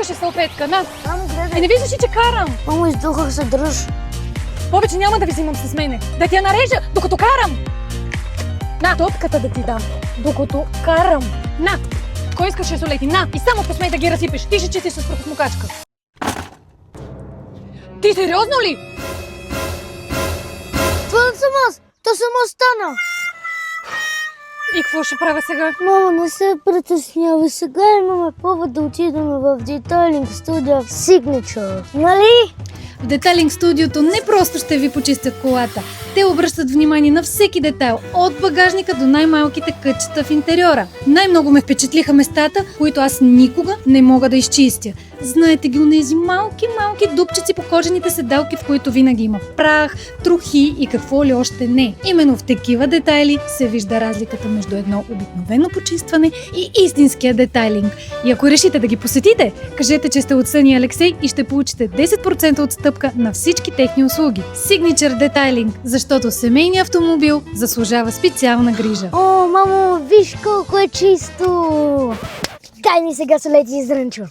искаше салфетка? На! Мамо, гледай. Не виждаш ли, че карам? Мамо, издухах се, дръж. Повече няма да ви взимам с мене. Да ти я нарежа, докато карам. На, топката да ти дам, докато карам. На! Кой искаш шесолети? На! И само посмей да ги разсипеш. Ти ще чистиш с прахосмокачка. Ти сериозно ли? Това не съм аз. То само стана. И какво ще правя сега? Мамо, не се притеснявай. Сега имаме повод да отидем в детайлинг студия в Signature. Нали? В детайлинг студиото не просто ще ви почистят колата. Те обръщат внимание на всеки детайл, от багажника до най-малките кътчета в интериора. Най-много ме впечатлиха местата, които аз никога не мога да изчистя. Знаете ги онези малки дупчици по кожените седалки, в които винаги има прах, трохи и какво ли още не. Именно в такива детайли се вижда разликата между едно обикновено почистване и истинския детайлинг. И ако решите да ги посетите, кажете, че сте от Съни Алексей и ще получите 10% отстъпка на всички техни услуги. Signature Detailing, защото семейният автомобил заслужава специална грижа. О, мамо, виж колко е чисто. Дай ми сега солети и зрънчо.